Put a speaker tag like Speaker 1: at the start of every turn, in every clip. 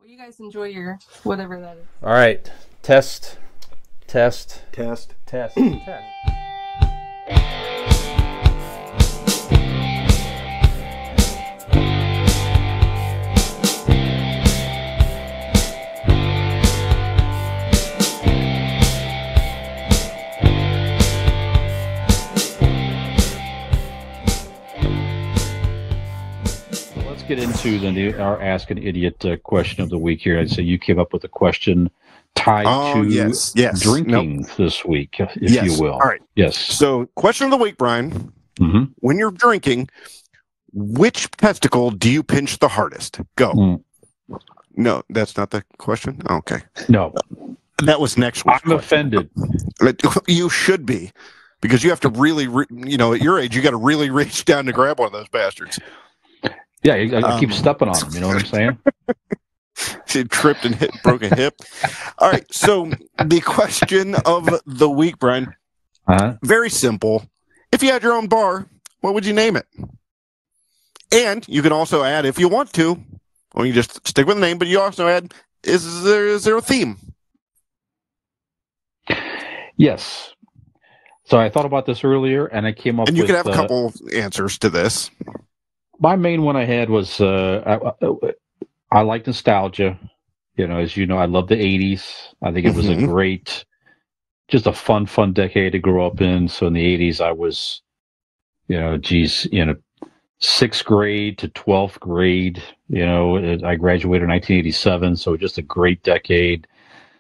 Speaker 1: Well, you guys enjoy your whatever that is.
Speaker 2: All right. Test. Test.
Speaker 3: Test.
Speaker 2: Test. Test. Get into our Ask an Idiot question of the week here. I'd say you came up with a question tied to drinking this week, if you will.
Speaker 3: All right.
Speaker 2: Yes.
Speaker 3: So, question of the week, Brian.
Speaker 2: Mm-hmm.
Speaker 3: When you're drinking, which testicle do you pinch the hardest? Go. No, that's not the question. Okay.
Speaker 2: No.
Speaker 3: That was next week.
Speaker 2: I'm offended.
Speaker 3: You should be, because you have to really, at your age, you got to really reach down to grab one of those bastards.
Speaker 2: Yeah, I keep stepping on them. You know what I'm saying?
Speaker 3: She tripped and broke a hip. All right. So the question of the week, Brian, very simple. If you had your own bar, what would you name it? And you can also add, if you want to, or you just stick with the name, but you also add, is there a theme?
Speaker 2: Yes. So I thought about this earlier, and I came up with...
Speaker 3: And you could have a couple answers to this.
Speaker 2: My main one I had was I like nostalgia. As you know, I love the 80s. I think it was just a fun decade to grow up in. So in the 80s, I was, 6th grade to 12th grade. I graduated in 1987, so just a great decade.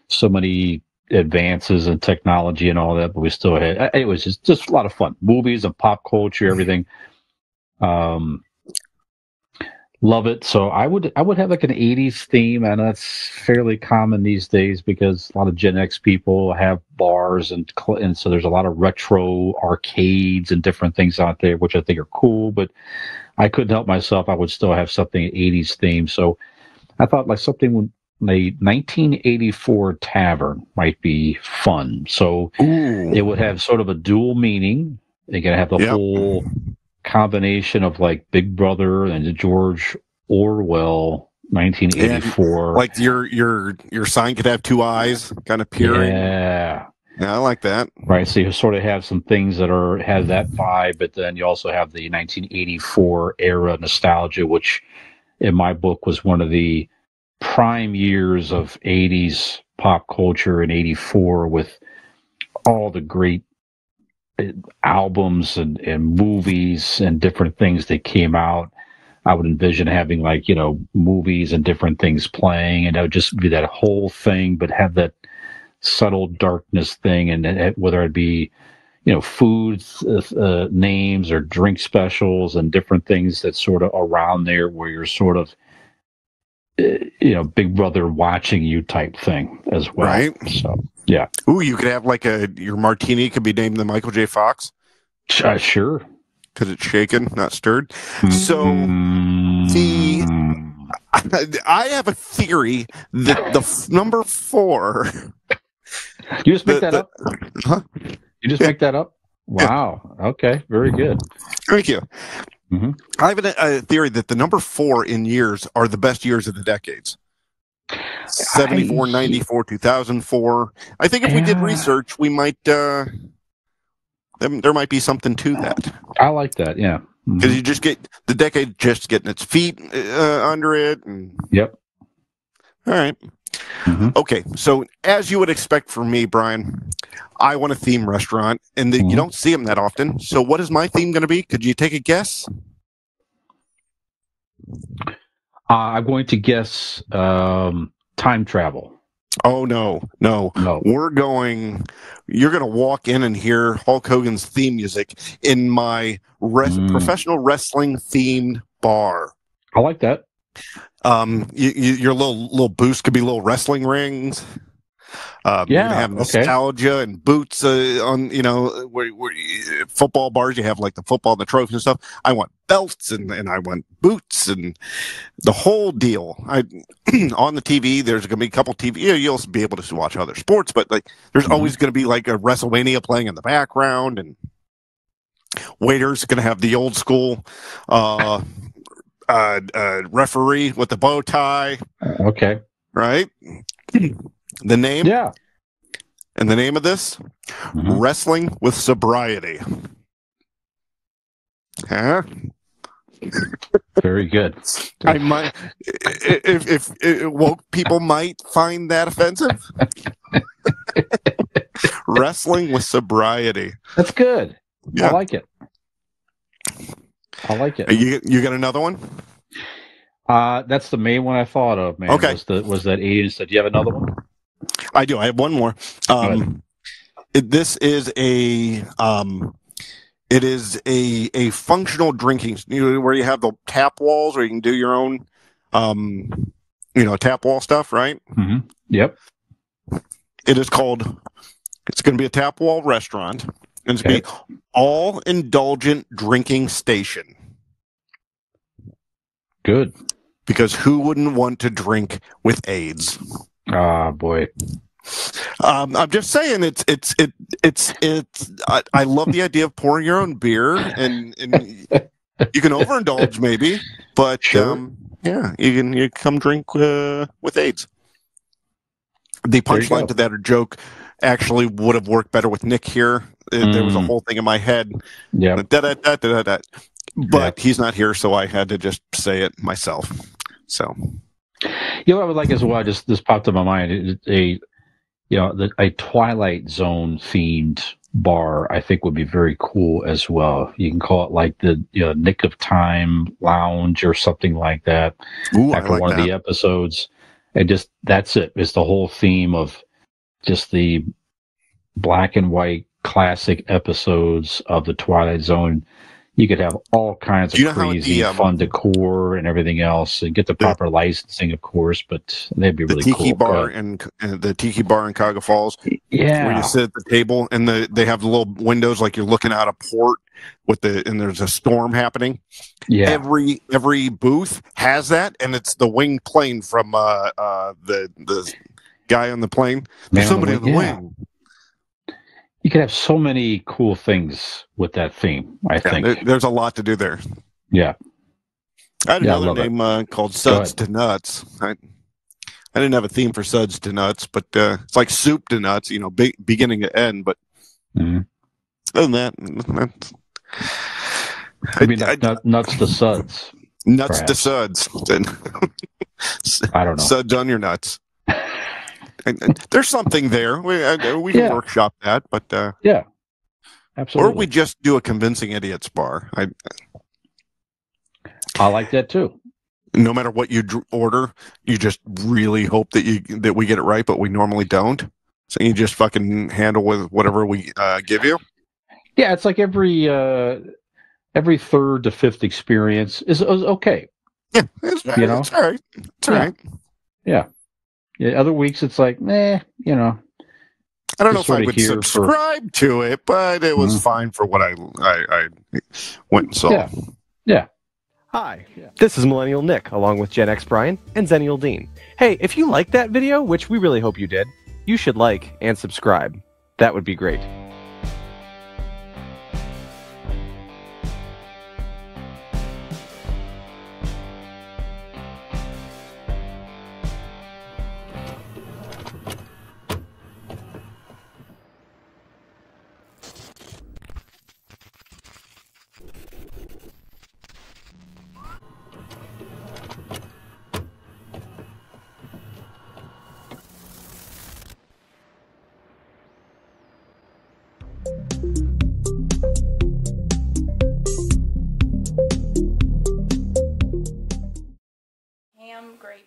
Speaker 2: So many advances in technology and all that, but we still had, it was just a lot of fun. Movies and pop culture, everything. Love it. So I would have like an 80s theme, and that's fairly common these days because a lot of Gen X people have bars, and so there's a lot of retro arcades and different things out there, which I think are cool, but I couldn't help myself. I would still have something 80s theme. So I thought like something with a 1984 tavern might be fun. So it would have sort of a dual meaning. You're going to have the whole combination of like Big Brother and George Orwell 1984.
Speaker 3: And like your sign could have two eyes kind of peering.
Speaker 2: Yeah,
Speaker 3: I like that.
Speaker 2: Right. So you sort of have some things that have that vibe, but then you also have the 1984 era nostalgia, which in my book was one of the prime years of 80s pop culture in 84, with all the great albums and movies and different things that came out. I would envision having like, movies and different things playing, and it would just be that whole thing, but have that subtle darkness thing. And whether it be, foods, names or drink specials and different things that sort of around there where you're sort of, Big Brother watching you type thing as well.
Speaker 3: Right.
Speaker 2: So, yeah.
Speaker 3: Ooh, you could have like your martini could be named the Michael J. Fox.
Speaker 2: Sure.
Speaker 3: Because it's shaken, not stirred. So I have a theory that the number 4.
Speaker 2: You just make that up?
Speaker 3: Huh?
Speaker 2: You just make that up? Wow. Yeah. Okay. Very good.
Speaker 3: Thank you.
Speaker 2: Mm-hmm.
Speaker 3: I have a theory that the number 4 in years are the best years of the decades. 74, 94, 2004. I think if we did research, we might, there might be something to that.
Speaker 2: I like that, yeah.
Speaker 3: Because you just get the decade just getting its feet under it. And...
Speaker 2: Yep.
Speaker 3: All right.
Speaker 2: Mm-hmm.
Speaker 3: Okay, so as you would expect from me, Brian, I want a theme restaurant, and you don't see them that often. So what is my theme going to be? Could you take a guess?
Speaker 2: I'm going to guess time travel.
Speaker 3: Oh, no. You're going to walk in and hear Hulk Hogan's theme music in my professional wrestling themed bar.
Speaker 2: I like that.
Speaker 3: Your little booths could be little wrestling rings. You can have nostalgia and boots on, where football bars, you have like the football and the trophies and stuff. I want belts and I want boots and the whole deal. On the TV, there's going to be a couple TV. You'll also be able to watch other sports, but like there's always going to be like a WrestleMania playing in the background, and waiters going to have the old school referee with the bow tie.
Speaker 2: Okay.
Speaker 3: right? The name?
Speaker 2: Yeah.
Speaker 3: And the name of this? Wrestling with Sobriety. Huh?
Speaker 2: Very good.
Speaker 3: I might, if woke people might find that offensive. Wrestling with Sobriety.
Speaker 2: That's good.
Speaker 3: Yeah.
Speaker 2: I like it.
Speaker 3: You got another one?
Speaker 2: That's the main one I thought of, man.
Speaker 3: Okay.
Speaker 2: Was that 80s? Do you have another one?
Speaker 3: I do. I have one more. This is it is a functional drinking, where you have the tap walls, where you can do your own, tap wall stuff, right?
Speaker 2: Mm-hmm. Yep.
Speaker 3: It is called. It's going to be a tap wall restaurant, and it's going to be all indulgent drinking station.
Speaker 2: Good. Because
Speaker 3: who wouldn't want to drink with AIDS?
Speaker 2: Ah, boy.
Speaker 3: I'm just saying, it's. I love the idea of pouring your own beer, and you can overindulge maybe, but
Speaker 2: sure.
Speaker 3: you come drink with AIDS. The punchline to that joke actually would have worked better with Nick here. There was a whole thing in my head.
Speaker 2: Yeah.
Speaker 3: But he's not here, so I had to just say it myself. So,
Speaker 2: what I would like as well, this popped in my mind, a Twilight Zone themed bar, I think would be very cool as well. You can call it like the Nick of Time Lounge or something like that.
Speaker 3: Ooh,
Speaker 2: after
Speaker 3: like
Speaker 2: one of the episodes, and just that's it. It's the whole theme of just the black and white classic episodes of the Twilight Zone. You could have all kinds of crazy, fun decor and everything else, and get the proper licensing, of course. But that'd be really cool.
Speaker 3: The Tiki Bar and the Tiki Bar in Cuyahoga Falls, where you sit at the table and they have the little windows like you're looking out a port and there's a storm happening.
Speaker 2: Yeah,
Speaker 3: every booth has that, and it's the winged plane from the guy on the plane. There's somebody on the wing.
Speaker 2: You could have so many cool things with that theme, I think.
Speaker 3: There's a lot to do there.
Speaker 2: Yeah.
Speaker 3: I had another name called Suds to Nuts. I didn't have a theme for Suds to Nuts, but it's like soup to nuts, beginning to end. But other than that,
Speaker 2: nuts to suds.
Speaker 3: Nuts to suds.
Speaker 2: I don't know.
Speaker 3: Suds on your nuts. There's something there. We can workshop that, but
Speaker 2: yeah, absolutely.
Speaker 3: Or we just do a convincing idiots bar.
Speaker 2: I like that too.
Speaker 3: No matter what you order, you just really hope that we get it right, but we normally don't. So you just fucking handle with whatever we give you.
Speaker 2: Yeah, it's like every third to fifth experience is okay.
Speaker 3: Yeah, it's all right. It's all right.
Speaker 2: Yeah. Yeah, other weeks it's like, I don't
Speaker 3: know if I would subscribe to it, but it was fine for what I went and saw.
Speaker 2: Yeah.
Speaker 4: Hi, this is Millennial Nick, along with Gen X Brian and Zennial Dean. Hey, if you liked that video, which we really hope you did, you should like and subscribe. That would be great.
Speaker 1: Ham gravy.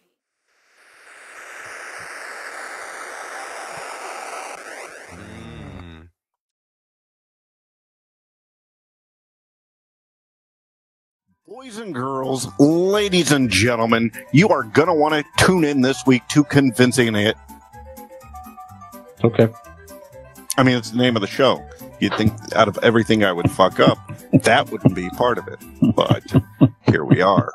Speaker 3: Boys and girls, ladies and gentlemen, you are going to want to tune in this week to Convincing It.
Speaker 2: Okay.
Speaker 3: I mean, it's the name of the show. You'd think out of everything I would fuck up, that wouldn't be part of it. But here we are.